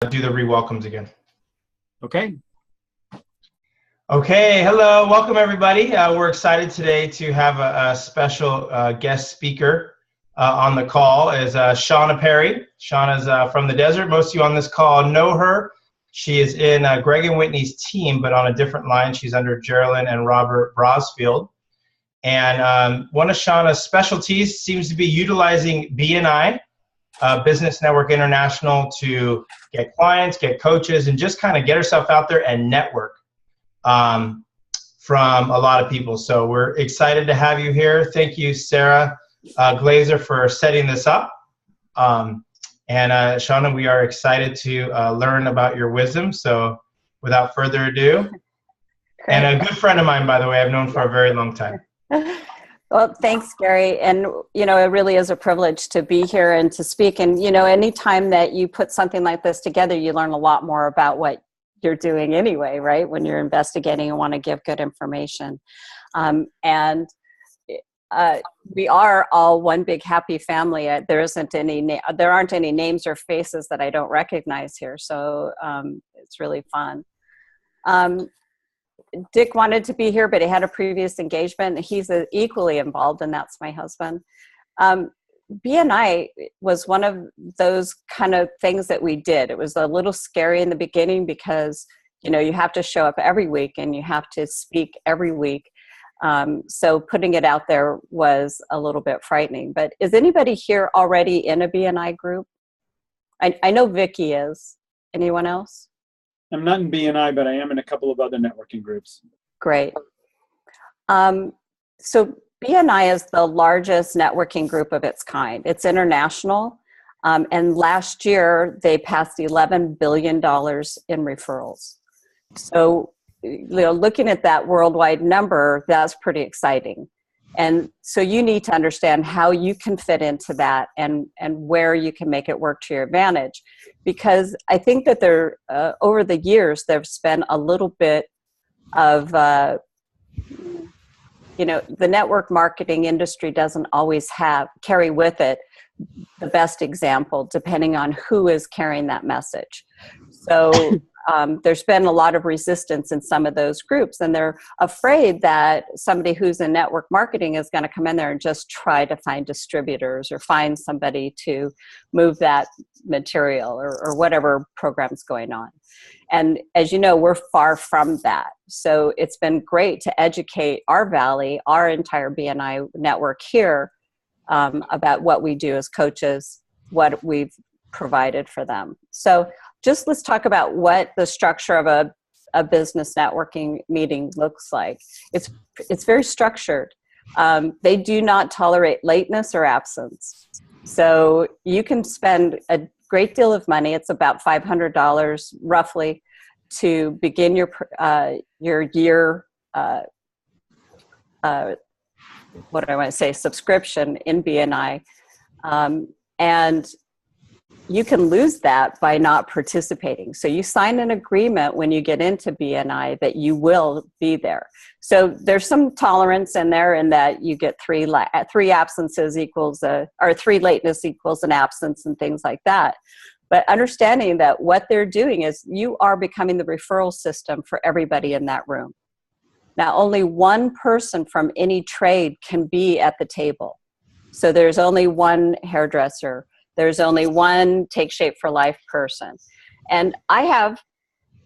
Do the re-welcomes again. Okay. Okay, hello, welcome everybody. We're excited today to have a special guest speaker on the call is Shonna Perry. Shonna's from the desert. Most of you on this call know her. She is in Greg and Whitney's team, but on a different line. She's under Geraldine and Robert Brosfield. And one of Shonna's specialties seems to be utilizing BNI, Business Network International, to get clients, get coaches, and just kind of get herself out there and network from a lot of people. So we're excited to have you here. Thank you, Sarah Glazer, for setting this up. And Shonna, we are excited to learn about your wisdom. So without further ado, and a good friend of mine, by the way, I've known for a very long time. Well, thanks, Gary. And, it really is a privilege to be here and to speak. And, anytime that you put something like this together, you learn a lot more about what you're doing anyway, right? When you're investigating and want to give good information. We are all one big happy family. There aren't any names or faces that I don't recognize here. So it's really fun. Dick wanted to be here, but he had a previous engagement. He's equally involved, and that's my husband. BNI was one of those kind of things that we did. It was a little scary in the beginning because, you have to show up every week and you have to speak every week. So putting it out there was a little bit frightening. But is anybody here already in a BNI group? I know Vicky is. Anyone else? I'm not in BNI, but I am in a couple of other networking groups. Great. So BNI is the largest networking group of its kind. It's international. And last year, they passed $11 billion in referrals. So, looking at that worldwide number, that's pretty exciting. And so you need to understand how you can fit into that and where you can make it work to your advantage. Because I think that over the years, there's been a little bit of, the network marketing industry doesn't always carry with it the best example, depending on who is carrying that message. So there's been a lot of resistance in some of those groups, and they're afraid that somebody who's in network marketing is going to come in there and just try to find distributors or find somebody to move that material or whatever program's going on. And as you know, we're far from that. So it's been great to educate our valley, our entire BNI network here, about what we do as coaches, what we've provided for them. So just let's talk about what the structure of a business networking meeting looks like. It's very structured. They do not tolerate lateness or absence. So you can spend a great deal of money. It's about $500 roughly to begin your year, subscription in BNI. And you can lose that by not participating. So you sign an agreement when you get into BNI that you will be there. So there's some tolerance in there in that you get three absences equals or three lateness equals an absence and things like that. But understanding that what they're doing is you are becoming the referral system for everybody in that room. Now, only one person from any trade can be at the table. So there's only one hairdresser. There's only one Take Shape for Life person. And I have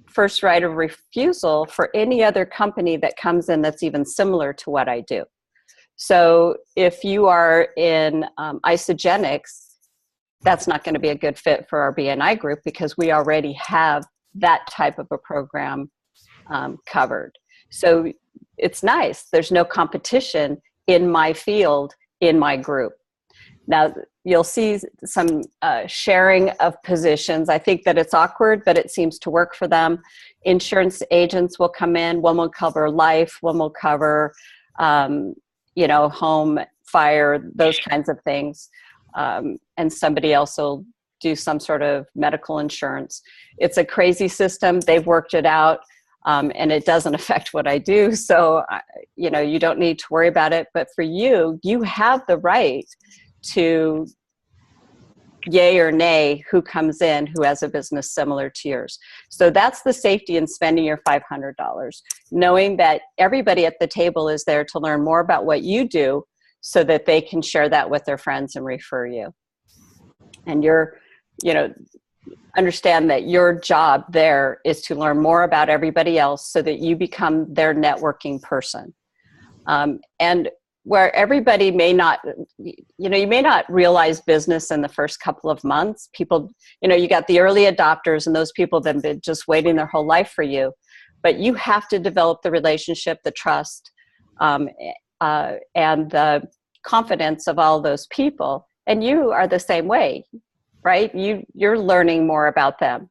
first right of refusal for any other company that comes in that's even similar to what I do. So if you are in isogenics, that's not going to be a good fit for our BNI group because we already have that type of a program covered. So it's nice. There's no competition in my field, in my group. Now, you'll see some sharing of positions. I think that it's awkward, but it seems to work for them. Insurance agents will come in. One will cover life. One will cover, home, fire, those kinds of things. And somebody else will do some sort of medical insurance. It's a crazy system. They've worked it out. And it doesn't affect what I do. So, you don't need to worry about it. But for you, you have the right to yay or nay who comes in who has a business similar to yours. So that's the safety in spending your $500, knowing that everybody at the table is there to learn more about what you do so that they can share that with their friends and refer you. And understand that your job there is to learn more about everybody else so that you become their networking person. And where everybody may not, you may not realize business in the first couple of months. People, you got the early adopters and those people that have been just waiting their whole life for you. But you have to develop the relationship, the trust, and the confidence of all those people. And you are the same way, right? You're learning more about them.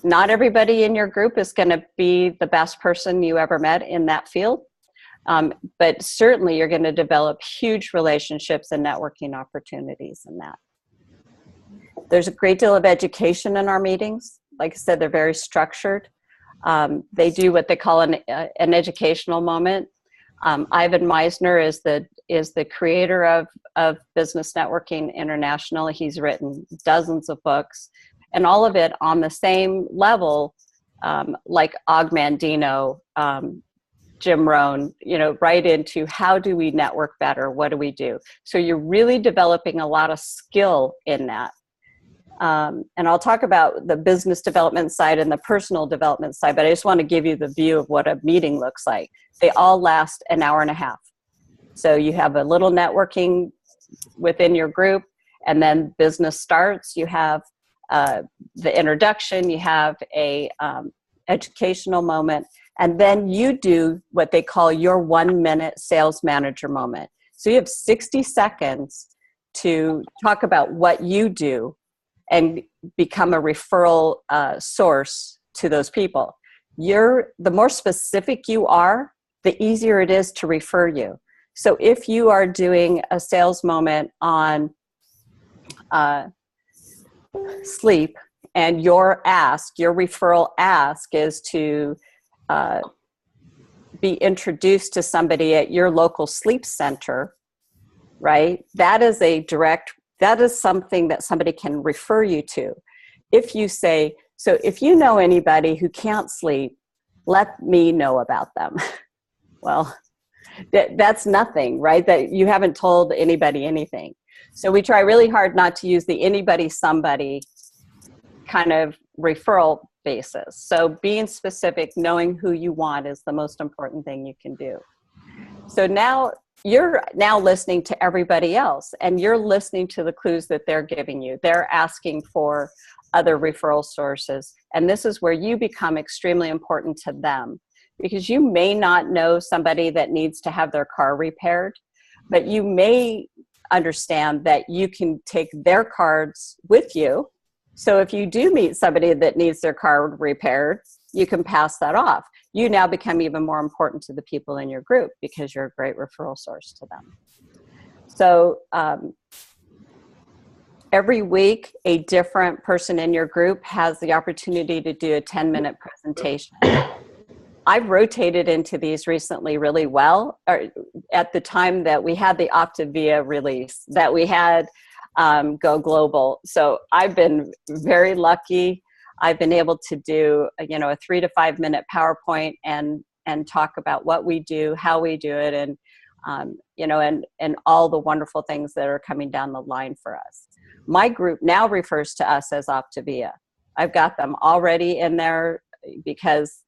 Not everybody in your group is going to be the best person you ever met in that field. But certainly you're going to develop huge relationships and networking opportunities in that. There's a great deal of education in our meetings. Like I said, they're very structured. They do what they call an educational moment. Ivan Meisner is the creator of Business Networking International. He's written dozens of books, and all of it on the same level, like Og Mandino, Jim Rohn, right into how do we network better? What do we do? So you're really developing a lot of skill in that. And I'll talk about the business development side and the personal development side, but I just want to give you the view of what a meeting looks like. They all last an hour and a half. So you have a little networking within your group, and then business starts. You have the introduction, you have a educational moment, and then you do what they call your 1 minute sales manager moment. So you have 60 seconds to talk about what you do and become a referral source to those people. The more specific you are, the easier it is to refer you. So if you are doing a sales moment on sleep, and your referral ask is to be introduced to somebody at your local sleep center, right? That is something that somebody can refer you to. If you say, so if you know anybody who can't sleep, let me know about them. Well, that's nothing, right? That you haven't told anybody anything. So we try really hard not to use the anybody, somebody kind of referral basis. So being specific, knowing who you want is the most important thing you can do. So now you're listening to everybody else, and you're listening to the clues that they're giving you. They're asking for other referral sources. And this is where you become extremely important to them, because you may not know somebody that needs to have their car repaired, but you may understand that you can take their cards with you. So if you do meet somebody that needs their car repaired, you can pass that off. You now become even more important to the people in your group because you're a great referral source to them. So every week, a different person in your group has the opportunity to do a 10-minute presentation. I've rotated into these recently really well. At the time that we had the Optavia release, that we had Go Global. So I've been very lucky. I've been able to do a 3 to 5 minute PowerPoint and talk about what we do, how we do it, and and all the wonderful things that are coming down the line for us. My group now refers to us as Optavia. I've got them already in there because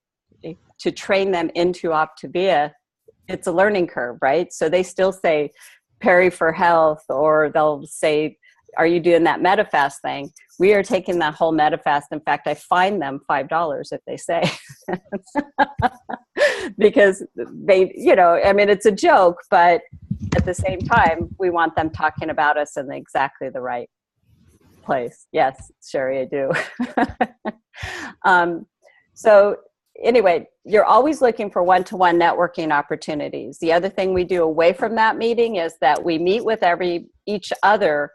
to train them into Optavia, it's a learning curve, right? So they still say Perry for Health, or they'll say, are you doing that MetaFast thing? We are taking that whole MetaFast. In fact, I fine them $5 if they say, because they, it's a joke, but at the same time, we want them talking about us in exactly the right place. Yes, Sherry, I do. So anyway, you're always looking for one-to-one networking opportunities. The other thing we do away from that meeting is that we meet with each other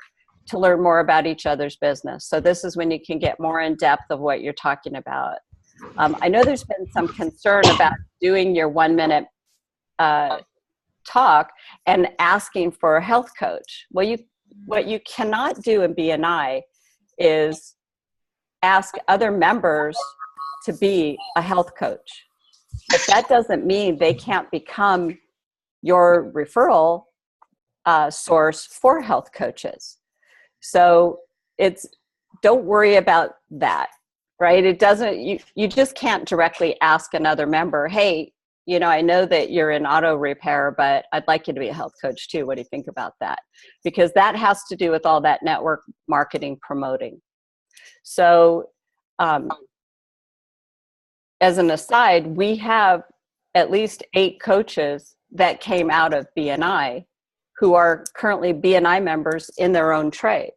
to learn more about each other's business. So this is when you can get more in depth of what you're talking about. I know there's been some concern about doing your 1 minute talk and asking for a health coach. Well, what you cannot do in BNI is ask other members to be a health coach. But that doesn't mean they can't become your referral source for health coaches. So don't worry about that, right? It doesn't, you just can't directly ask another member, hey, I know that you're in auto repair, but I'd like you to be a health coach too. What do you think about that? Because that has to do with all that network marketing promoting. So as an aside, we have at least 8 coaches that came out of BNI who are currently BNI members in their own trade,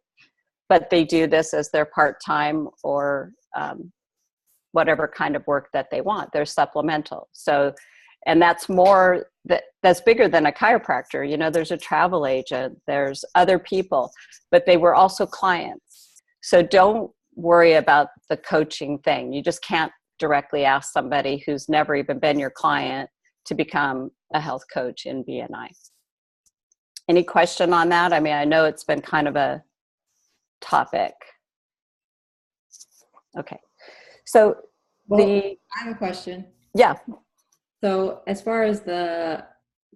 but they do this as their part-time or whatever kind of work that they want. They're supplemental. So, and that's that's bigger than a chiropractor. There's a travel agent, there's other people, but they were also clients. So don't worry about the coaching thing. You just can't directly ask somebody who's never even been your client to become a health coach in BNI. Any question on that? I mean, I know it's been kind of a topic. Okay. So I have a question. Yeah. So as far as the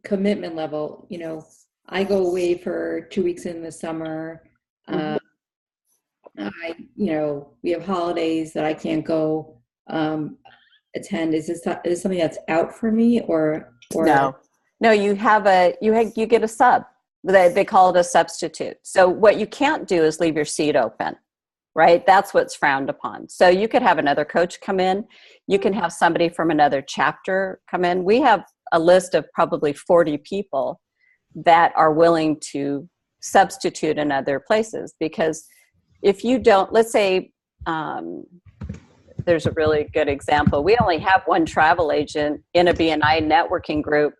commitment level, I go away for 2 weeks in the summer. We have holidays that I can't go attend. Is this something that's out for me or? No, you get a sub. They call it a substitute. So what you can't do is leave your seat open, right? That's what's frowned upon. So you could have another coach come in. You can have somebody from another chapter come in. We have a list of probably 40 people that are willing to substitute in other places, because if you don't, let's say, there's a really good example. We only have one travel agent in a BNI networking group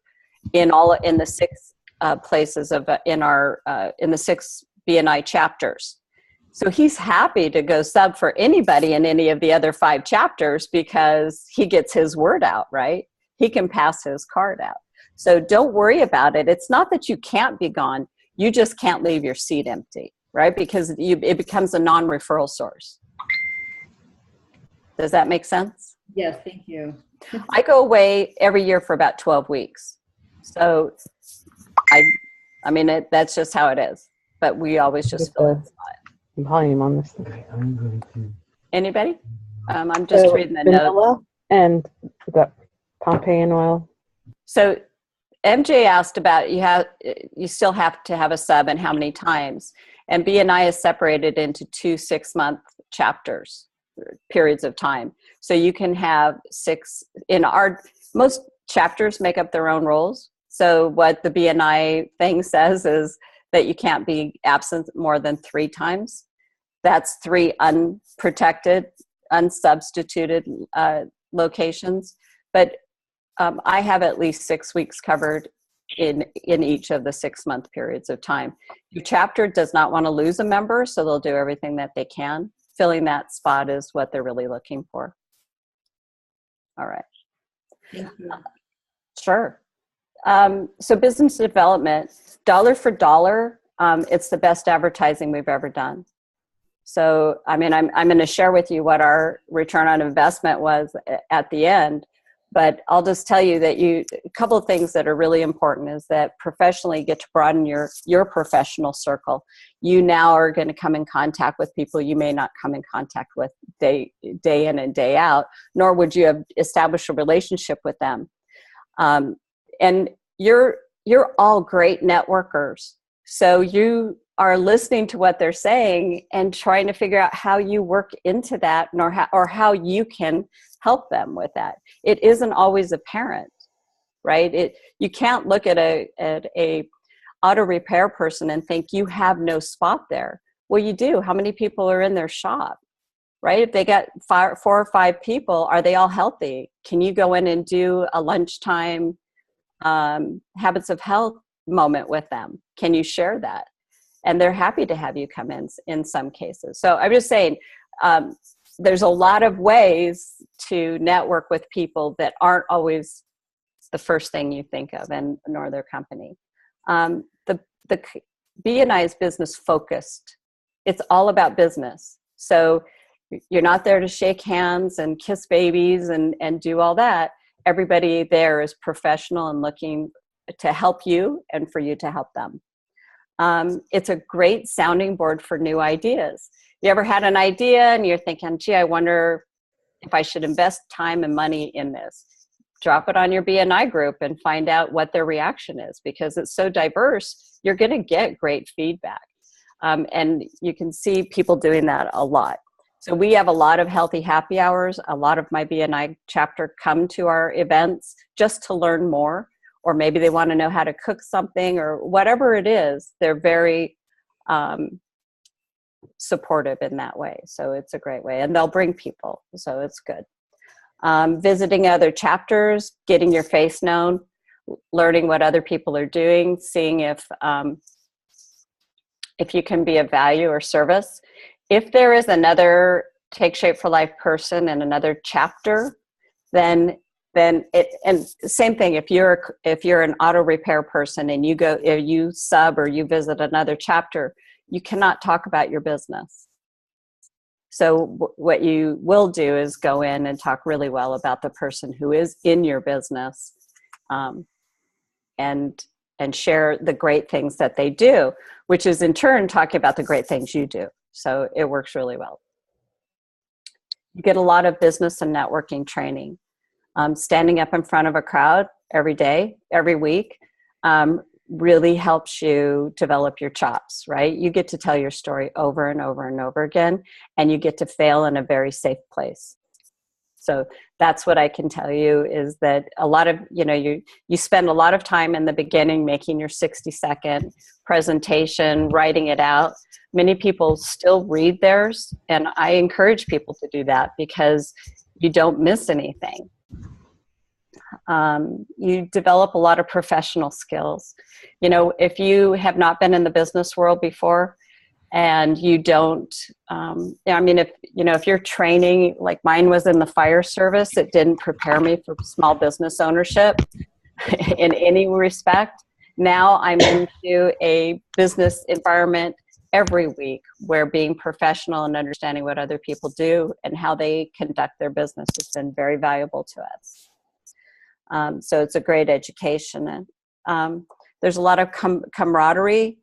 in the 6 places in the 6 BNI chapters. So he's happy to go sub for anybody in any of the other 5 chapters because he gets his word out, right? He can pass his card out. So don't worry about it. It's not that you can't be gone. You just can't leave your seat empty, right? Because it becomes a non-referral source. Does that make sense? Yes, thank you. I go away every year for about 12 weeks. So I mean, that's just how it is. But we always just fill in the spot. Volume on this. Anybody? I'm just reading the notes. And we got Pompeian oil. So MJ asked about you still have to have a sub and how many times. And BNI is separated into 2 6-month chapters, periods of time. So you can have 6 most chapters make up their own rules. So what the BNI thing says is that you can't be absent more than 3 times. That's 3 unprotected, unsubstituted locations. But I have at least 6 weeks covered in each of the 6-month periods of time. Your chapter does not want to lose a member, so they'll do everything that they can. Filling that spot is what they're really looking for. All right. Thank you. Sure. So business development, dollar for dollar, it's the best advertising we've ever done. So, I mean, I'm going to share with you what our return on investment was at the end, but I'll just tell you that a couple of things that are really important is that professionally you get to broaden your professional circle. You now are going to come in contact with people you may not come in contact with day in and day out, nor would you have established a relationship with them. And you're all great networkers. So you are listening to what they're saying and trying to figure out how you work into that or how you can help them with that. It isn't always apparent, right? You can't look at a auto repair person and think you have no spot there. Well, you do. How many people are in their shop, right? If they got 4 or 5 people, are they all healthy? Can you go in and do a lunchtime habits of health moment with them? Can you share that? And they're happy to have you come in some cases. So I'm just saying, there's a lot of ways to network with people that aren't always the first thing you think of, and nor their company. BNI is business focused. It's all about business. So you're not there to shake hands and kiss babies and do all that. Everybody there is professional and looking to help you and for you to help them. It's a great sounding board for new ideas. You ever had an idea and you're thinking, gee, I wonder if I should invest time and money in this? Drop it on your BNI group and find out what their reaction is, because it's so diverse, you're going to get great feedback. And you can see people doing that a lot. So we have a lot of healthy happy hours. A lot of my BNI chapter come to our events just to learn more, or maybe they want to know how to cook something or whatever it is. They're very supportive in that way. So it's a great way, and they'll bring people. So it's good. Visiting other chapters, getting your face known, learning what other people are doing, seeing if you can be of value or service. If there is another Take Shape for Life person in another chapter, then it, and same thing, if you're an auto repair person and you sub or you visit another chapter, you cannot talk about your business. So what you will do is go in and talk really well about the person who is in your business, and share the great things that they do, which is in turn talking about the great things you do. So it works really well. You get a lot of business and networking training. Standing up in front of a crowd every day, every week, really helps you develop your chops, right? You get to tell your story over and over and over again, and you get to fail in a very safe place. So that's what I can tell you, is that a lot of, you spend a lot of time in the beginning making your 60-second presentation, writing it out. Many people still read theirs, and I encourage people to do that because you don't miss anything. You develop a lot of professional skills. If you have not been in the business world before, and you don't, if you're training, like mine was in the fire service, it didn't prepare me for small business ownership in any respect. Now I'm into a business environment every week where being professional and understanding what other people do and how they conduct their business has been very valuable to us. So it's a great education. And there's a lot of camaraderie.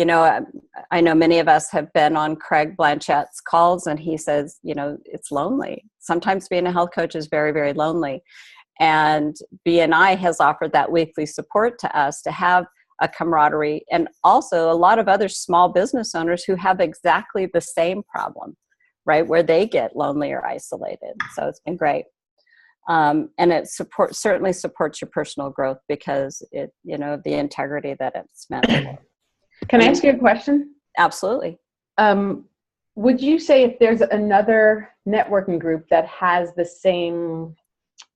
I know many of us have been on Craig Blanchett's calls, and he says, it's lonely. Sometimes being a health coach is very, very lonely. And BNI has offered that weekly support to us to have a camaraderie, and also a lot of other small business owners who have exactly the same problem, right, where they get lonely or isolated. So it's been great. And it certainly supports your personal growth because it, the integrity that it's meant for. Can I ask you a question? Absolutely. Would you say if there's another networking group that has the same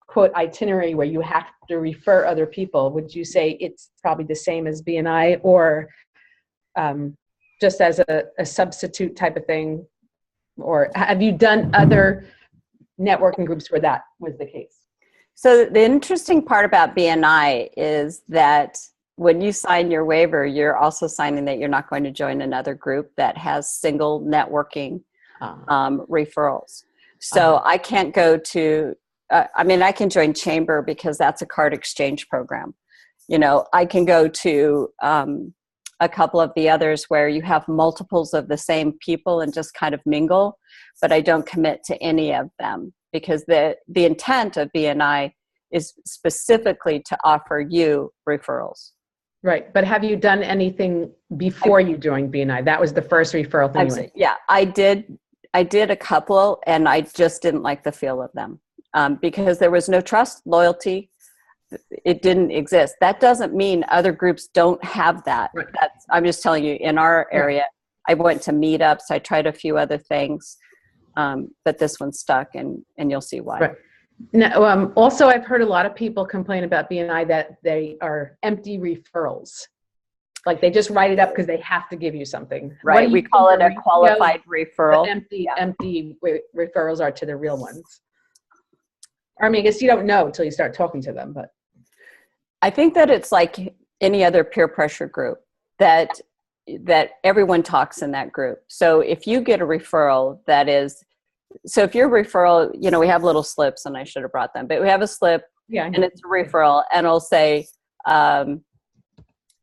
quote itinerary where you have to refer other people, would you say it's probably the same as BNI, or just as a substitute type of thing? Or have you done other networking groups where that was the case? So the interesting part about BNI is that when you sign your waiver, you're also signing that you're not going to join another group that has single networking referrals. So I can't go to, I can join Chamber because that's a card exchange program. I can go to a couple of the others where you have multiples of the same people and just kind of mingle, but I don't commit to any of them because the intent of BNI is specifically to offer you referrals. Right. But have you done anything before you joined BNI? That was the first referral thing you went. Yeah, I did a couple, and I just didn't like the feel of them because there was no trust, loyalty. It didn't exist. That doesn't mean other groups don't have that. Right. I'm just telling you, in our area, I went to meetups. I tried a few other things, but this one stuck, and you'll see why. Right. Now, also, I've heard a lot of people complain about BNI that they are empty referrals. Like they just write it up because they have to give you something. Right. We call it a qualified referral. Empty referrals are to the real ones. I mean, I guess you don't know until you start talking to them, but. I think that it's like any other peer pressure group, that that everyone talks in that group. So if you get a referral that is, so if your referral, you know, we have little slips, and I should have brought them, but we have a slip, and it's a referral, and it'll say,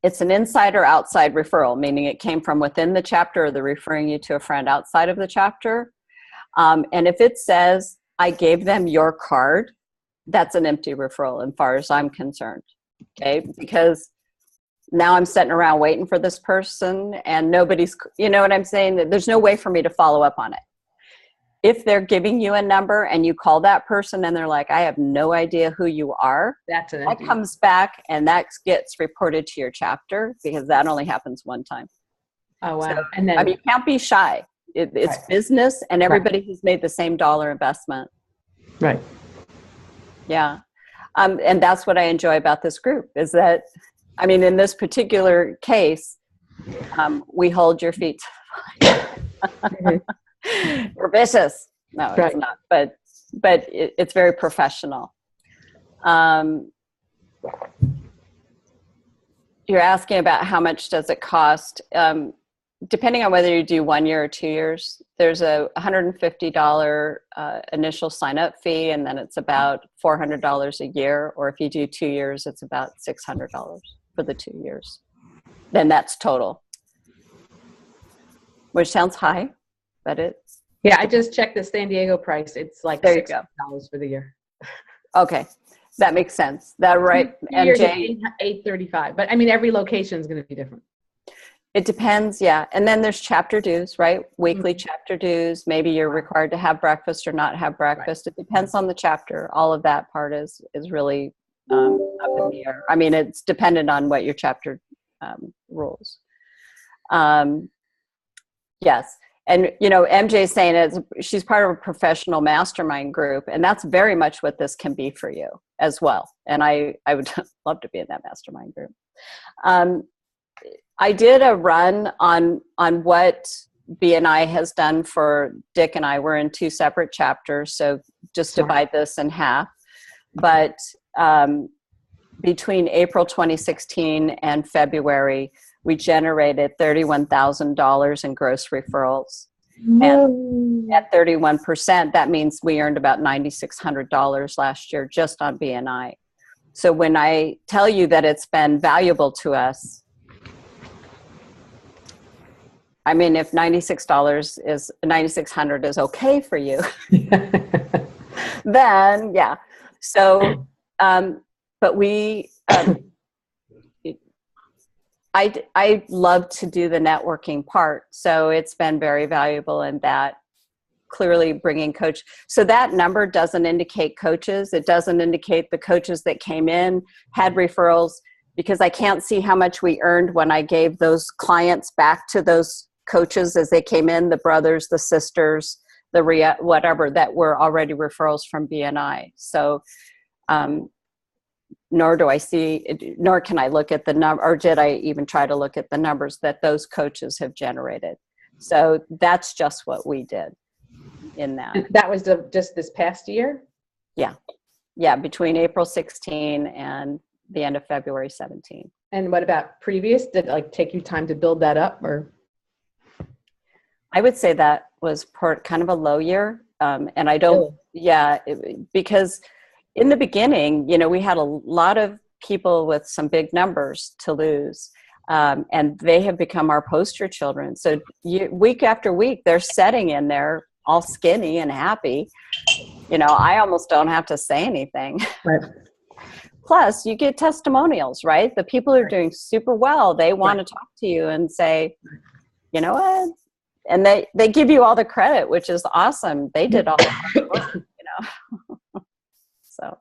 it's an inside or outside referral, meaning it came from within the chapter, or they're referring you to a friend outside of the chapter. And if it says, I gave them your card, that's an empty referral as far as I'm concerned. Okay, because now I'm sitting around waiting for this person, and nobody's, you know what I'm saying? There's no way for me to follow up on it. If they're giving you a number and you call that person and they're like, I have no idea who you are, That comes back and that gets reported to your chapter, because that only happens one time. Oh, wow. So, And then, I mean, you can't be shy. It's Right. business, and everybody who's made the same dollar investment. right. Yeah. And that's what I enjoy about this group, is that, I mean, in this particular case, we hold your feet. We're vicious. No, Right. it's not, but it's very professional. You're asking about how much does it cost? Depending on whether you do 1 year or 2 years, there's a $150 initial sign-up fee, and then it's about $400 a year. Or if you do 2 years, it's about $600 for the 2 years. Then that's total, which sounds high, but it's Yeah, I just checked the San Diego price. It's like There you go. $6 for the year. okay. That makes sense. That right? And Years is Jay, $835. But I mean, every location is going to be different. it depends, yeah. And then there's chapter dues, right? Weekly chapter dues. Maybe you're required to have breakfast or not have breakfast. It depends on the chapter. All of that part is really up in the air. I mean, it's dependent on what your chapter rules. Yes. And, you know, MJ's saying she's part of a professional mastermind group, and that's very much what this can be for you as well. And I would love to be in that mastermind group. I did a run on what BNI has done for Dick and I. We're in 2 separate chapters, so just divide this in half. But between April 2016 and February, we generated $31,000 in gross referrals. And at 31%, that means we earned about $9,600 last year just on BNI. So when I tell you that it's been valuable to us, I mean, if $9,600 is okay for you, then yeah. So, but we, I love to do the networking part. So it's been very valuable in that, clearly bringing coach. So that number doesn't indicate coaches. It doesn't indicate the coaches that came in, had referrals, because I can't see how much we earned when I gave those clients back to those coaches as they came in, the brothers, the sisters, the whatever, that were already referrals from BNI. So, nor can I look at the number, or did I even try to look at the numbers that those coaches have generated. So that's just what we did in that. And that was just this past year? Yeah. Yeah, between April 16 and the end of February 17. And what about previous? Did it take you time to build that up, or? I would say that was kind of a low year. And I don't, because in the beginning, you know, we had a lot of people with some big numbers to lose. And they have become our poster children. So week after week, they're sitting in there all skinny and happy. You know, I almost don't have to say anything. Right. Plus, you get testimonials, right? The people who are doing super well, they want to talk to you and say, you know what? And they give you all the credit, which is awesome. They did all the hard work, you know. So,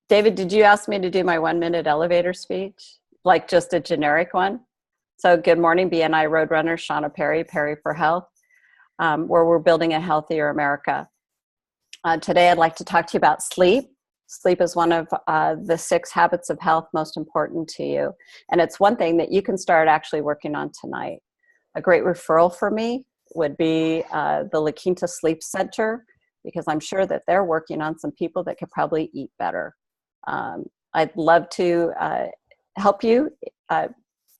David, did you ask me to do my 1-minute elevator speech? Like just a generic one? So, good morning, BNI Roadrunner, Shonna Perry, Perry for Health, where we're building a healthier America. Today, I'd like to talk to you about sleep. Sleep is one of the 6 habits of health most important to you. And it's one thing that you can start actually working on tonight. A great referral for me would be the La Quinta Sleep Center, because I'm sure that they're working on some people that could probably eat better. I'd love to help you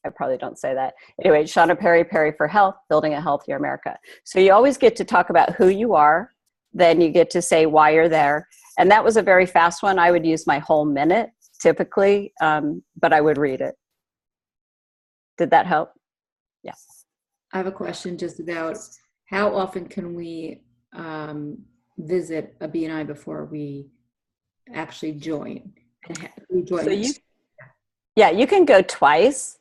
I probably don't say that. Anyway, Shonna Perry, Perry for Health, Building a Healthier America. So you always get to talk about who you are. Then you get to say why you're there. And that was a very fast one. I would use my whole minute typically, but I would read it. Did that help? Yes. I have a question just about how often can we visit a BNI before we actually join? So you can go twice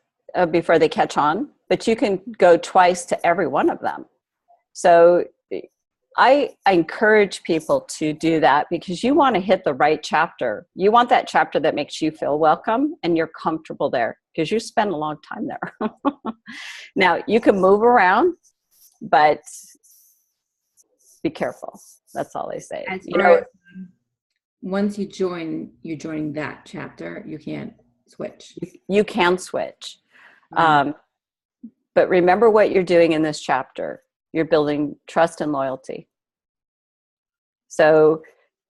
before they catch on, but you can go twice to every one of them. So I encourage people to do that because you want to hit the right chapter. You want that chapter that makes you feel welcome and you're comfortable there because you spend a long time there. Now, you can move around, but be careful. That's all I say. Once you join, you're joining that chapter. You can't switch. You can switch. But remember what you're doing in this chapter. You're building trust and loyalty. So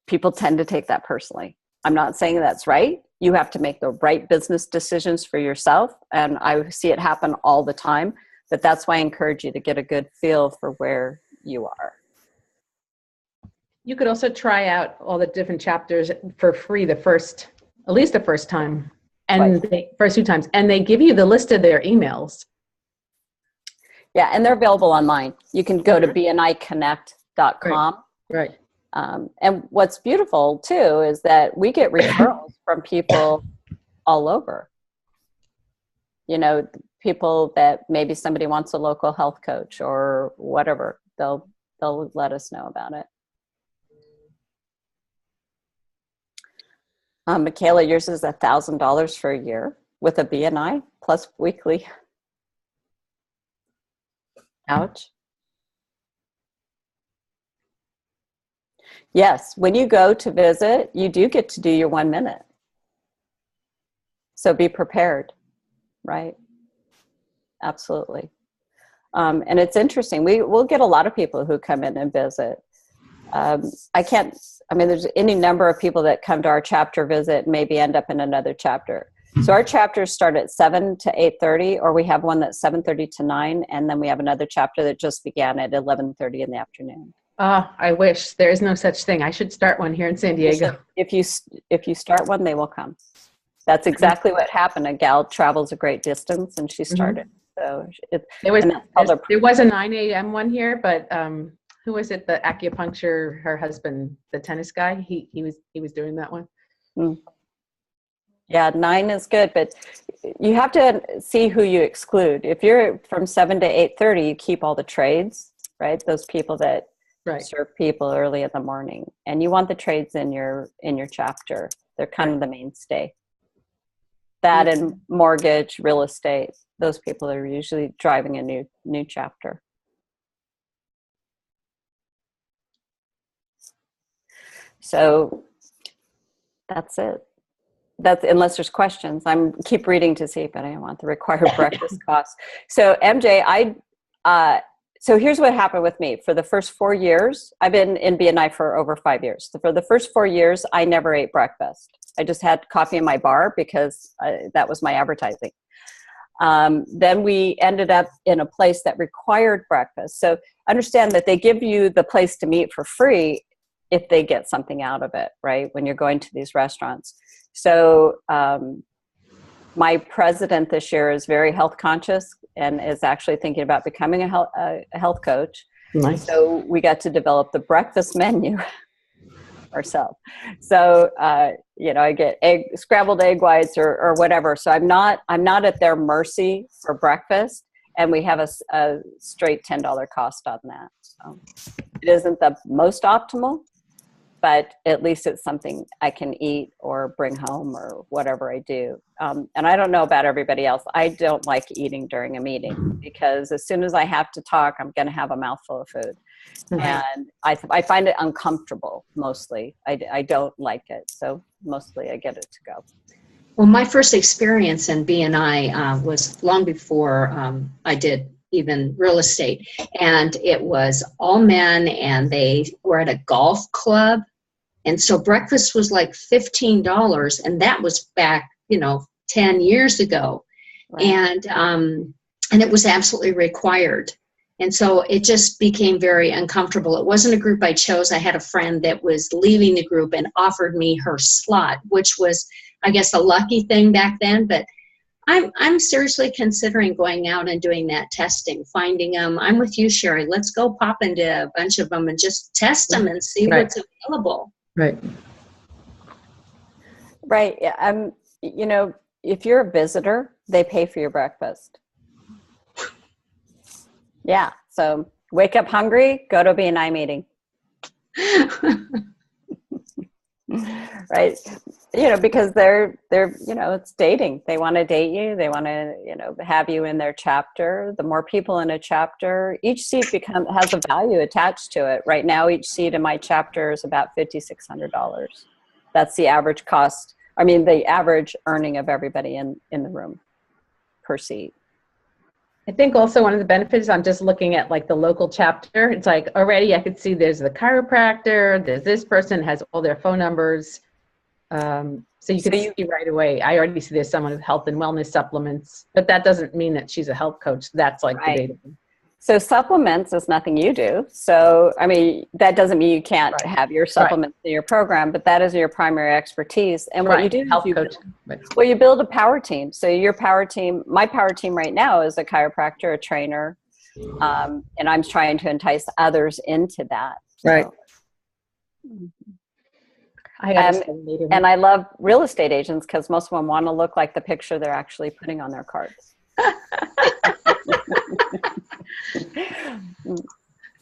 people tend to take that personally. I'm not saying that's right. You have to make the right business decisions for yourself. And I see it happen all the time. But that's why I encourage you to get a good feel for where you are. You could also try out all the different chapters for free at least the first time, and first 2 times. And they give you the list of their emails. Yeah, and they're available online. You can go to bniconnect.com. Right. And what's beautiful, too, is that we get referrals from people all over. You know, people that maybe somebody wants a local health coach or whatever. They'll let us know about it. Michaela, yours is $1,000 for a year with a BNI plus weekly. Ouch. Yes, when you go to visit, you do get to do your 1 minute. So be prepared, right? Absolutely. And it's interesting. We'll get a lot of people who come in and visit. There's any number of people that come to our chapter visit and maybe end up in another chapter. So our chapters start at 7 to 8:30, or we have one that's 7:30 to 9, and then we have another chapter that just began at 11:30 in the afternoon. I wish. There is no such thing. I should start one here in San Diego. If you start one, they will come. That's exactly what happened. A gal travels a great distance, and she started. So there was a 9 a.m. one here, but who was it? The acupuncture, her husband, the tennis guy. He was doing that one. Mm. Yeah, 9 is good, but you have to see who you exclude. If you're from 7 to 8:30, you keep all the trades, right? Those people that serve people early in the morning, and you want the trades in your chapter. They're kind of the mainstay. That and mortgage, real estate. Those people are usually driving a new chapter. So that's it. That's unless there's questions. Keep reading to see, but I don't want the required breakfast costs. So MJ, so here's what happened with me. For the first 4 years, I've been in BNI for over 5 years. So for the first 4 years, I never ate breakfast. I just had coffee in my bar because that was my advertising. Then we ended up in a place that required breakfast. So understand that they give you the place to meet for free if they get something out of it, right? When you're going to these restaurants. So my president this year is very health conscious and is actually thinking about becoming a health coach. Nice. So we got to develop the breakfast menu ourselves. So, I get scrambled egg whites or whatever. So I'm not at their mercy for breakfast. And we have a straight $10 cost on that. So it isn't the most optimal, but at least it's something I can eat or bring home or whatever I do. And I don't know about everybody else. I don't like eating during a meeting because as soon as I have to talk, I'm going to have a mouthful of food. And I find it uncomfortable mostly. I don't like it. So mostly I get it to go. Well, my first experience in BNI was long before I did even real estate. And it was all men and they were at a golf club. And so breakfast was like $15. And that was back, 10 years ago. Right. And it was absolutely required. And so it just became very uncomfortable. It wasn't a group I chose. I had a friend that was leaving the group and offered me her slot, which was, I guess, a lucky thing back then. But I'm seriously considering going out and doing that testing, finding them. I'm with you, Sherry. Let's go pop into a bunch of them and just test them and see what's available. Right. Right. Yeah. You know, if you're a visitor, they pay for your breakfast. Yeah. So wake up hungry, go to a BNI meeting. Right. You know, because they're, you know, it's dating. They want to date you. They want to, you know, have you in their chapter. The more people in a chapter, each seat has a value attached to it. Right now, each seat in my chapter is about $5,600. That's the average cost. I mean, the average earning of everybody in the room per seat. I think also one of the benefits, I'm just looking at like the local chapter. It's like already I could see there's the chiropractor, there's this person has all their phone numbers. So you can see right away. I already see there's someone with health and wellness supplements, but that doesn't mean that she's a health coach. That's like debatable. So supplements is nothing you do. So, I mean, that doesn't mean you can't have your supplements in your program, but that is your primary expertise. And what you do health is coach. you build a power team. So your power team, my power team right now is a chiropractor, a trainer, and I'm trying to entice others into that. Right. And I love real estate agents because most of them want to look like the picture they're actually putting on their cards.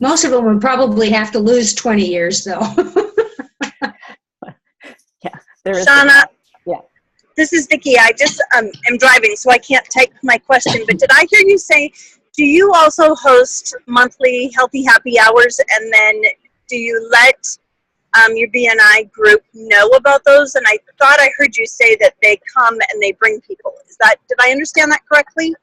Most of them would probably have to lose 20 years, though. Yeah, there is. Shonna, yeah. This is Vicki. I just am driving, so I can't type my question. But did I hear you say, do you also host monthly healthy happy hours, and then do you let your BNI group know about those? And I thought I heard you say that they come and they bring people. Did I understand that correctly?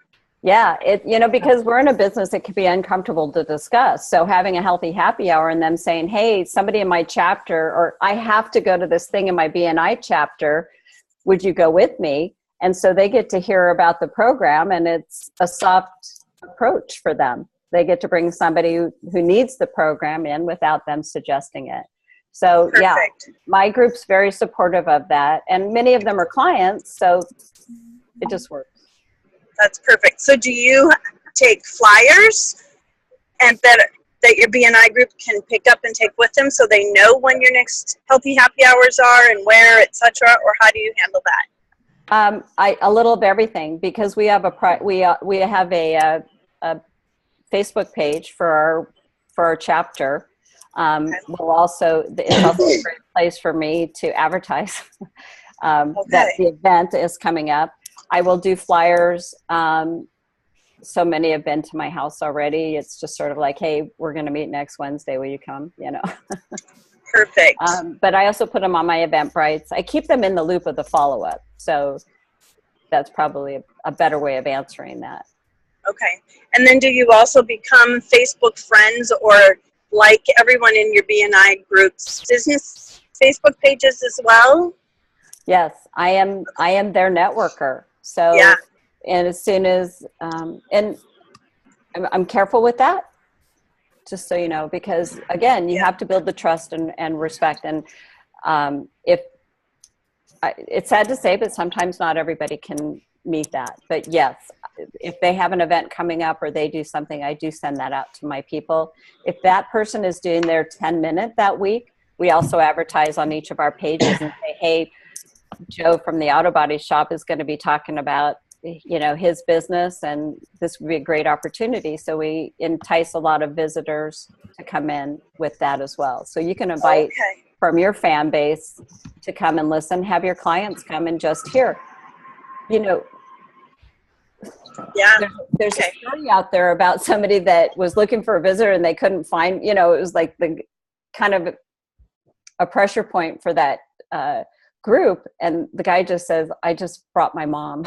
Yeah, you know, because we're in a business, it can be uncomfortable to discuss. So having a healthy happy hour and them saying, hey, somebody in my chapter, or I have to go to this thing in my BNI chapter, would you go with me? And so they get to hear about the program, and it's a soft approach for them. They get to bring somebody who needs the program in without them suggesting it. So Perfect. Yeah, my group's very supportive of that. And many of them are clients, so it just works. That's perfect. So do you take flyers and that your BNI group can pick up and take with them so they know when your next healthy happy hours are and where, etc., or how do you handle that? A little of everything, because we have we have a Facebook page for our chapter. We'll also, it's also a great place for me to advertise that the event is coming up. I will do flyers. So many have been to my house already. It's just sort of like, hey, we're going to meet next Wednesday. Will you come? You know. Perfect. But I also put them on my Eventbrites. I keep them in the loop of the follow-up. So that's probably a better way of answering that. Okay. And then do you also become Facebook friends, or like everyone in your BNI group's business Facebook pages as well? Yes, I am their networker. So, yeah. And as soon as, and I'm careful with that, just so you know, because again, you have to build the trust and respect. And it's sad to say, but sometimes not everybody can meet that. But yes, if they have an event coming up or they do something, I do send that out to my people. If that person is doing their 10-minute that week, we also advertise on each of our pages and say, hey, Joe from the auto body shop is going to be talking about, you know, his business, and this would be a great opportunity. So we entice a lot of visitors to come in with that as well. So you can invite from your fan base to come and listen, have your clients come and just hear, you know, there's a story out there about somebody that was looking for a visitor and they couldn't find, you know, it was like the kind of a pressure point for that group, and the guy just says, I just brought my mom.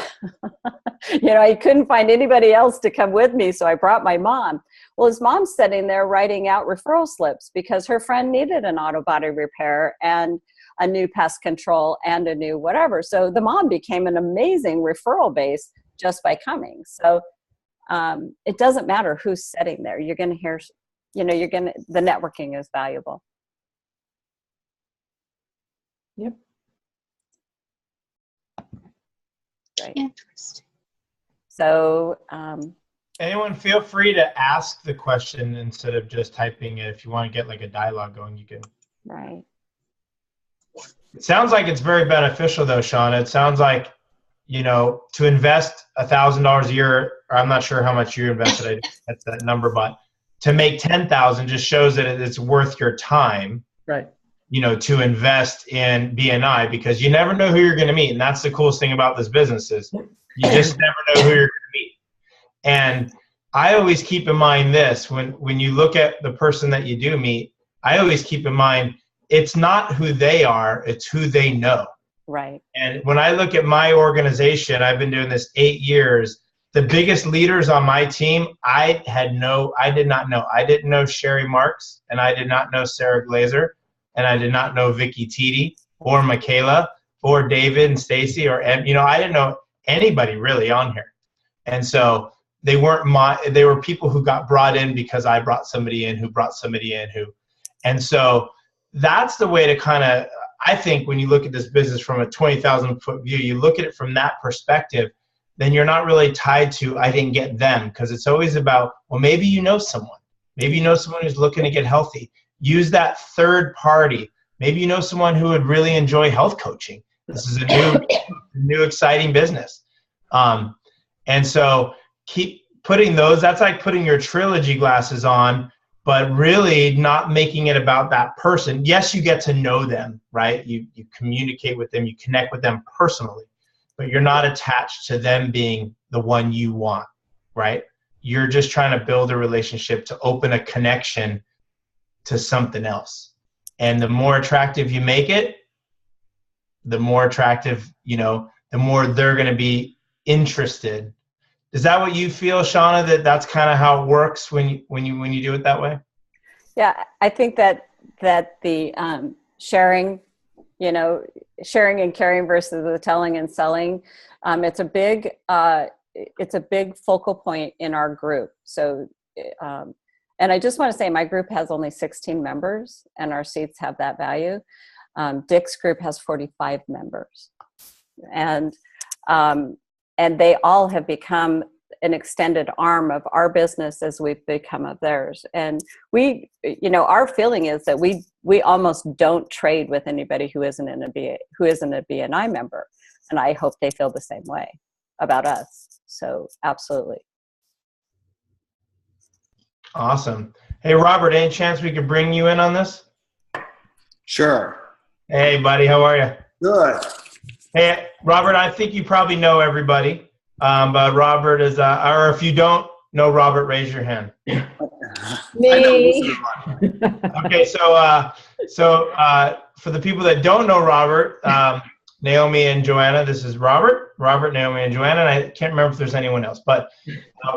You know, I couldn't find anybody else to come with me, so I brought my mom. Well, his mom's sitting there writing out referral slips because her friend needed an auto body repair and a new pest control and a new whatever. So the mom became an amazing referral base just by coming. So it doesn't matter who's sitting there. You're going to hear, the networking is valuable. Yep. Right. Interesting. So, Anyone feel free to ask the question instead of just typing it. If you want to get like a dialogue going, you can. right. It sounds like it's very beneficial though, Shonna. It sounds like, to invest $1,000 a year, or I'm not sure how much you invested, that's that number, but to make 10,000 just shows that it's worth your time, Right. to invest in BNI, because you never know who you're going to meet. And that's the coolest thing about this business is you just never know who you're going to meet. And I always keep in mind this, when you look at the person that you do meet, I always keep in mind, it's not who they are, it's who they know. Right. And when I look at my organization, I've been doing this 8 years. The biggest leaders on my team, I did not know. I didn't know Sherry Marks, and I did not know Sarah Glazer, and I did not know Vicky Teedy, or Michaela, or David and Stacy, or I didn't know anybody really on here. And so they were people who got brought in because I brought somebody in who brought somebody in who. And so that's the way to kind of, I think when you look at this business from a 20,000 foot view, you look at it from that perspective, then you're not really tied to, I didn't get them, because it's always about, well, maybe you know someone. Maybe you know someone who's looking to get healthy. Use that third party. Maybe you know someone who would really enjoy health coaching. This is a new exciting business. And so keep putting those, that's like putting your trilogy glasses on, but really not making it about that person. Yes, you get to know them, right? You communicate with them, you connect with them personally, but you're not attached to them being the one you want, right? You're just trying to build a relationship to open a connection to something else. And the more attractive you make it, the more attractive, the more they're going to be interested. Is that what you feel, Shonna, that's kind of how it works when you do it that way? Yeah, I think that the sharing and caring versus the telling and selling, it's a big focal point in our group. So, and I just want to say my group has only 16 members, and our seats have that value. Dick's group has 45 members, and they all have become an extended arm of our business as we've become of theirs. And we, our feeling is that we almost don't trade with anybody who isn't a BNI member. And I hope they feel the same way about us. So absolutely. Awesome. Hey, Robert, any chance we could bring you in on this? Sure. Hey, buddy, how are you? Good. Hey, Robert, I think you probably know everybody, but Robert is, or if you don't know Robert, raise your hand. Me. Okay, so for the people that don't know Robert, Naomi and Joanna, this is Robert, Naomi, and Joanna, and I can't remember if there's anyone else, but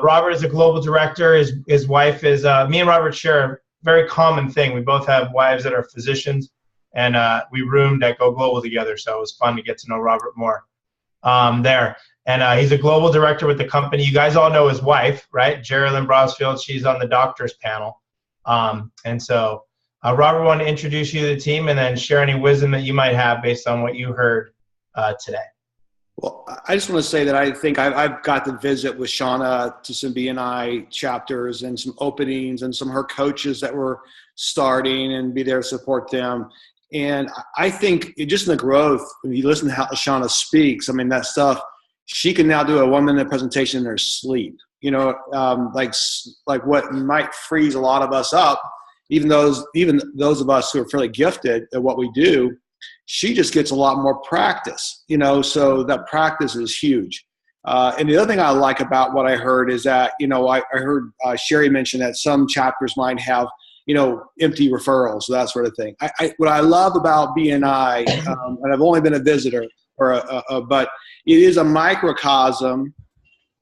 Robert is a global director. His wife is, me and Robert share a very common thing. We both have wives that are physicians, and we roomed at Go Global together, so it was fun to get to know Robert more there. And he's a global director with the company. You guys all know his wife, right? Geraldine Brosfield. She's on the doctors panel. And so Robert, wanted to introduce you to the team and then share any wisdom that you might have based on what you heard today. Well, I just want to say that I think I've got to visit with Shonna to some BNI chapters and some openings and some of her coaches that were starting and be there to support them. And I think just in the growth, when you listen to how Shonna speaks, I mean, that stuff, she can now do a 1-minute presentation in her sleep, like what might freeze a lot of us up, even those of us who are fairly gifted at what we do. She just gets a lot more practice, so that practice is huge. And the other thing I like about what I heard is that, I heard Sherry mention that some chapters might have, empty referrals, that sort of thing. What I love about BNI, and I've only been a visitor, but it is a microcosm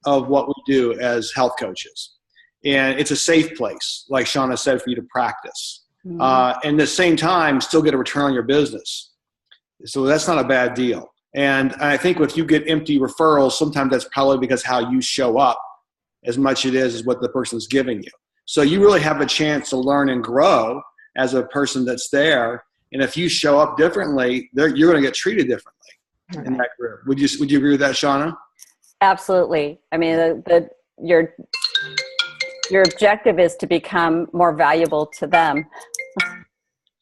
of what we do as health coaches. And it's a safe place, like Shonna said, for you to practice. And at the same time, still get a return on your business. So that's not a bad deal. And I think if you get empty referrals, sometimes that's probably because how you show up as much it is what the person's giving you. So you really have a chance to learn and grow as a person that's there. And if you show up differently, you're going to get treated differently in that group. Would you agree with that, Shonna? Absolutely. I mean, your objective is to become more valuable to them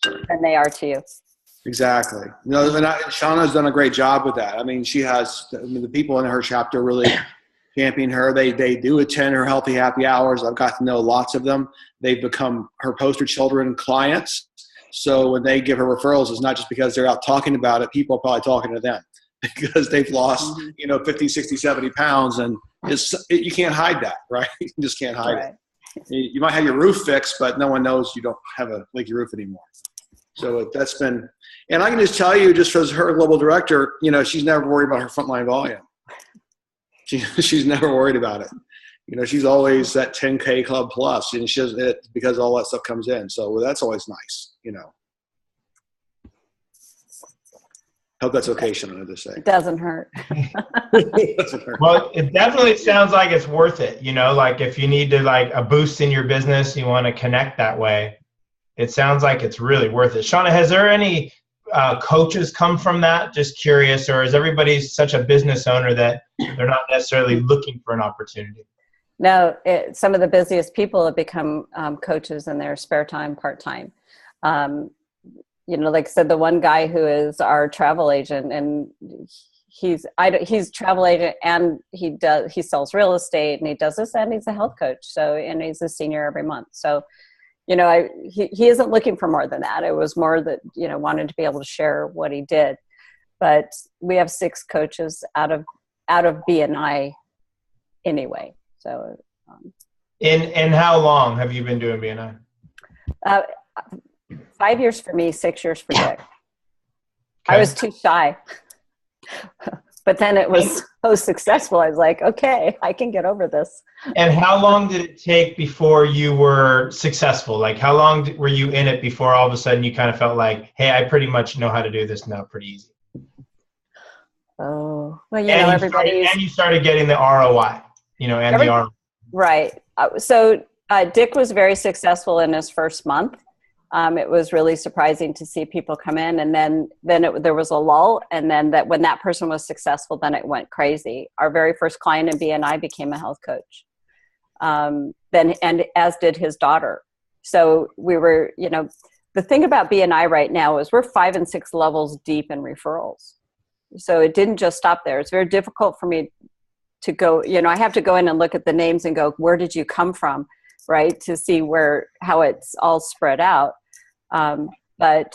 than they are to you. Exactly. No, and Shauna's done a great job with that. I mean, she has the people in her chapter really champion her. They do attend her healthy happy hours. I've got to know lots of them. They've become her poster children clients. So when they give her referrals, it's not just because they're out talking about it. People are probably talking to them because they've lost, 50, 60, 70 pounds. And you can't hide that, right? You just can't hide it. You might have your roof fixed, but no one knows you don't have a leaky roof anymore. So that's been, and I can just tell you, just as her global director, she's never worried about her frontline volume. She's never worried about it. She's always at 10K club plus, and she does it because all that stuff comes in. So that's always nice, Hope that's okay, Shonna, to say. It doesn't hurt. Well, it definitely sounds like it's worth it. Like if you need to a boost in your business, you want to connect that way. It sounds like it's really worth it. Shonna, has there any coaches come from that? Just curious, or is everybody such a business owner that they're not necessarily looking for an opportunity? No, some of the busiest people have become coaches in their spare time, part-time. Like I said, the one guy who is our travel agent, and he's travel agent, and he sells real estate, and he does this, and he's a health coach. So, and he's a senior every month. So, he isn't looking for more than that. It was more that, wanted to be able to share what he did. But we have 6 coaches out of BNI anyway. So, and how long have you been doing BNI? 5 years for me, 6 years for Dick. Okay. I was too shy, but then it was so successful. I was like, okay, I can get over this. And how long did it take before you were successful? Like how long were you in it before all of a sudden you kind of felt like, hey, I pretty much know how to do this now pretty easy? Oh, well, everybody's... And you started getting the ROI, the ROI. Right. So Dick was very successful in his first month. It was really surprising to see people come in, and then there was a lull, and then when that person was successful, then it went crazy. Our very first client in BNI became a health coach, and as did his daughter. So we were, the thing about BNI right now is we're 5 and 6 levels deep in referrals. So it didn't just stop there. It's very difficult for me to go, I have to go in and look at the names and go, where did you come from, right, to see how it's all spread out. But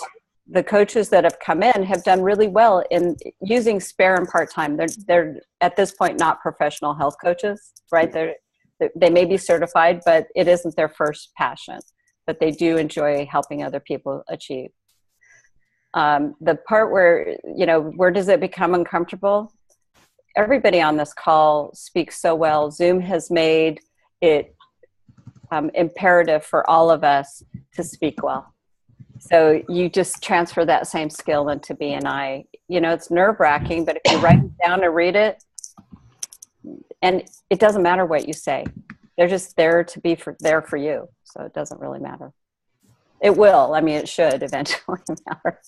the coaches that have come in have done really well in using spare and part-time. They're at this point not professional health coaches, right? They may be certified, but it isn't their first passion. But they do enjoy helping other people achieve. The part where, where does it become uncomfortable? Everybody on this call speaks so well. Zoom has made it imperative for all of us to speak well. So you just transfer that same skill into BNI. It's nerve-wracking, but if you write it down and read it, and it doesn't matter what you say. They're just there to be there for you. So it doesn't really matter. It will. I mean, it should eventually matter.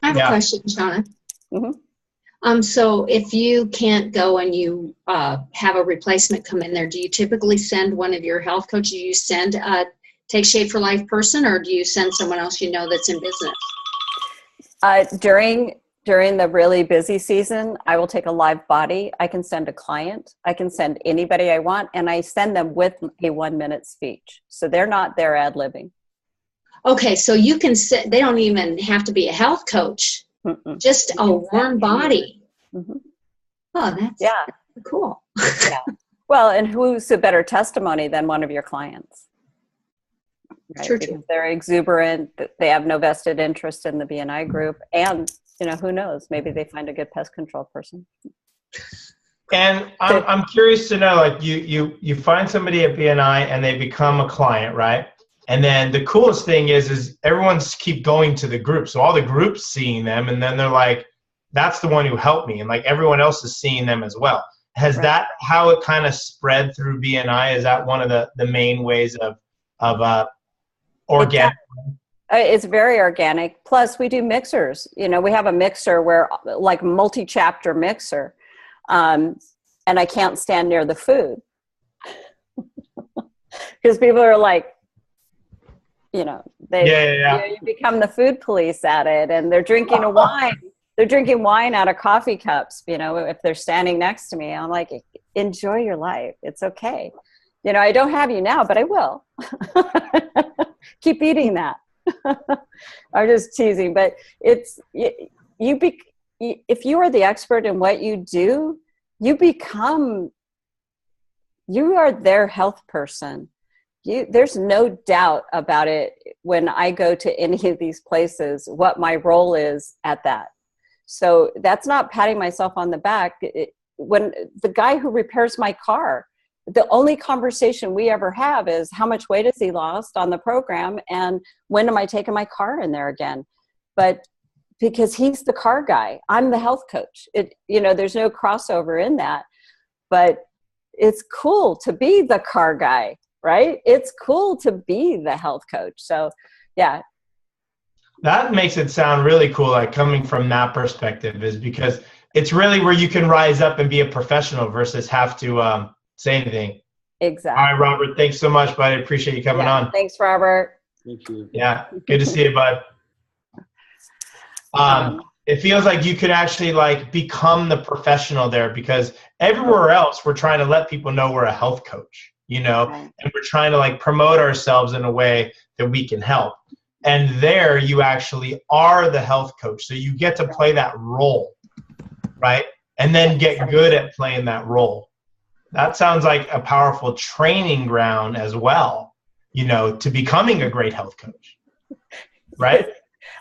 I have a question, Shonna. Mm-hmm. So if you can't go and you have a replacement come in there, do you typically send one of your health coaches? Do you send a Take Shape for Life person, or do you send someone else that's in business? During the really busy season, I will take a live body. I can send a client. I can send anybody I want, and I send them with a 1-minute speech. So they're not there ad-libbing. Okay, so you can they don't even have to be a health coach. Mm-mm. Just a warm body. Mm-hmm. Oh, that's cool. Yeah. Well, and who's a better testimony than one of your clients? Right? True. Because they're exuberant. They have no vested interest in the BNI group, and who knows? Maybe they find a good pest control person. And I'm curious to know, like you find somebody at BNI and they become a client, right? And then the coolest thing is everyone's keep going to the group. So all the groups seeing them, and then they're like, that's the one who helped me, and like everyone else is seeing them as well. Has Right. that how it kind of spread through BNI? Is that one of the main ways of organic? It's very organic. Plus, we do mixers. You know, we have a mixer where, like, multi-chapter mixer, and I can't stand near the food because people are like, you know, you become the food police at it, and they're drinking a wine. They're drinking wine out of coffee cups. You know, if they're standing next to me, I'm like, enjoy your life. It's okay. You know, I don't have you now, but I will. Keep eating that. I'm just teasing, but it's if you are the expert in what you do, you are their health person. There's no doubt about it when I go to any of these places, what my role is at that. So that's not patting myself on the back. When the guy who repairs my car, the only conversation we ever have is how much weight has he lost on the program and when am I taking my car in there again? But because he's the car guy, I'm the health coach. There's no crossover in that, but it's cool to be the car guy, right? It's cool to be the health coach. So yeah. That makes it sound really cool, like coming from that perspective, is because it's really where you can rise up and be a professional versus have to say anything. Exactly. All right, Robert, thanks so much, bud. I appreciate you coming on. Thanks, Robert. Thank you. Yeah, good to see you, bud. It feels like you could actually like become the professional there, because everywhere else we're trying to let people know we're a health coach, and we're trying to like promote ourselves in a way that we can help. And there you actually are the health coach. So you get to play that role, right? And then get good at playing that role. That sounds like a powerful training ground as well, to becoming a great health coach, right?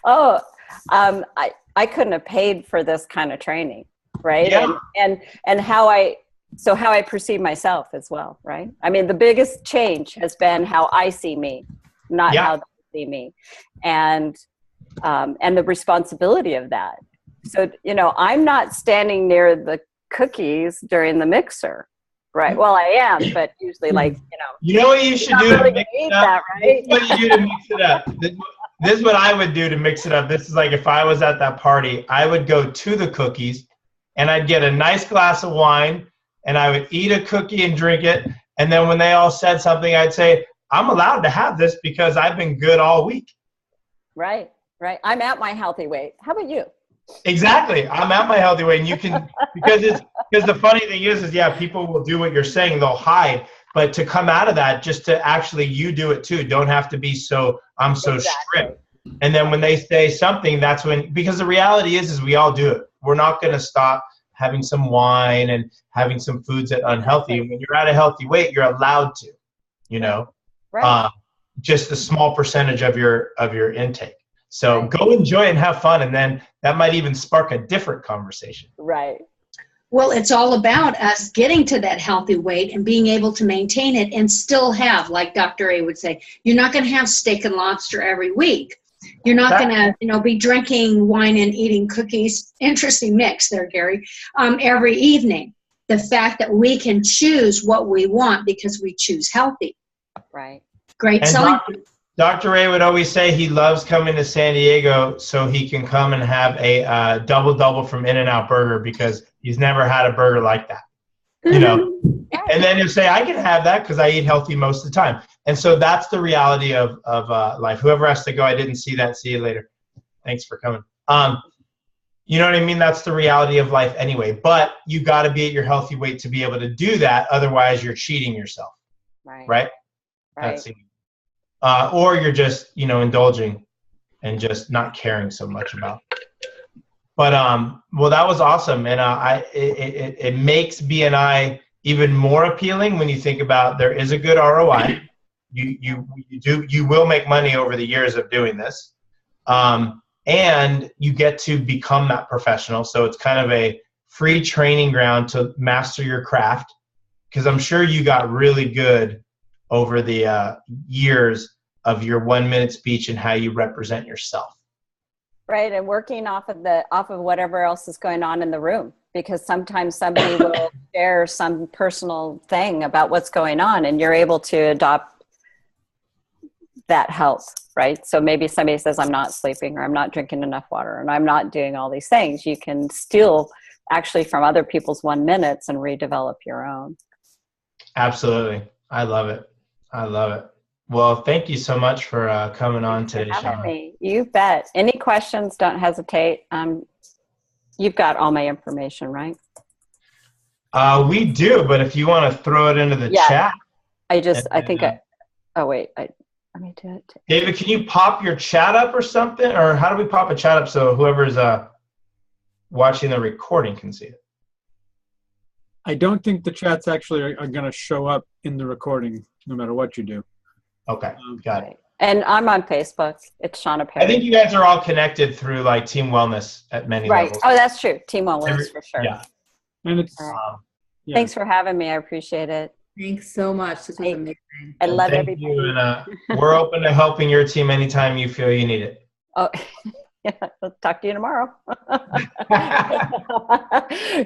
I couldn't have paid for this kind of training, right? Yeah. And how I perceive myself as well, right? I mean, the biggest change has been how I see me, not how they see me, and the responsibility of that. So, I'm not standing near the cookies during the mixer. Right. Well, I am, but usually, like, You know what you should do to mix it up? That, right? This is what you do to mix it up. This is what I would do to mix it up. This is like if I was at that party, I would go to the cookies and I'd get a nice glass of wine and I would eat a cookie and drink it. And then when they all said something, I'd say, I'm allowed to have this because I've been good all week. Right. I'm at my healthy weight. How about you? Exactly. I'm at my healthy weight, and you can, because the funny thing is people will do what you're saying. They'll hide, but to come out of that, just to actually, you do it too. Don't have to be I'm so strict. And then when they say something, that's when, because the reality is we all do it. We're not going to stop having some wine and having some foods that are unhealthy. When you're at a healthy weight, you're allowed to, Right. Just a small percentage of your intake. So go enjoy and have fun, and then that might even spark a different conversation. Right. Well, it's all about us getting to that healthy weight and being able to maintain it and still have, like Dr. A would say, you're not going to have steak and lobster every week. You're not going to, be drinking wine and eating cookies. Interesting mix there, Gary. Every evening. The fact that we can choose what we want because we choose healthy. Right. Great selling. Dr. Ray would always say he loves coming to San Diego so he can come and have a double from In-N-Out Burger, because he's never had a burger like that, And then he'll say, I can have that because I eat healthy most of the time. And so that's the reality of life. Whoever has to go, I didn't see that. See you later. Thanks for coming. You know what I mean? That's the reality of life anyway. But you got to be at your healthy weight to be able to do that. Otherwise, you're cheating yourself. Right? That's it. Or you're just, indulging and just not caring so much about it. But, well, that was awesome. And it makes BNI even more appealing when you think about there is a good ROI. You will make money over the years of doing this. And you get to become that professional. So it's kind of a free training ground to master your craft, because I'm sure you got really good over the years of your 1 minute speech and how you represent yourself. right? And working off of whatever else is going on in the room, because sometimes somebody will share some personal thing about what's going on, and you're able to adopt that health, right? So maybe somebody says, I'm not sleeping, or I'm not drinking enough water, and I'm not doing all these things. You can steal actually from other people's 1 minutes and redevelop your own. Absolutely. I love it. I love it. Well, thank you so much for coming on today, Thanks for having Shonna. me. You bet. Any questions, don't hesitate. You've got all my information, right? We do, but if you want to throw it into the chat. Oh, wait. Let me do it. David, can you pop your chat up or something? Or how do we pop a chat up so whoever's watching the recording can see it? I don't think the chats actually are going to show up in the recording, no matter what you do. Okay, got it. And I'm on Facebook. It's Shonna Perry. I think you guys are all connected through like Team Wellness at many levels. Oh, that's true. Team Wellness for sure. Yeah. And it's yeah. Thanks for having me. I appreciate it. Thanks so much. This was amazing. I love Thank everybody. you, and we're open to helping your team anytime you feel you need it. Oh, yeah. I'll talk to you tomorrow.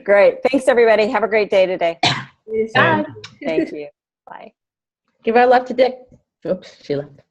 Great. Thanks, everybody. Have a great day today. Bye. Thank you. Bye. Give our love to Dick. Oops, she left.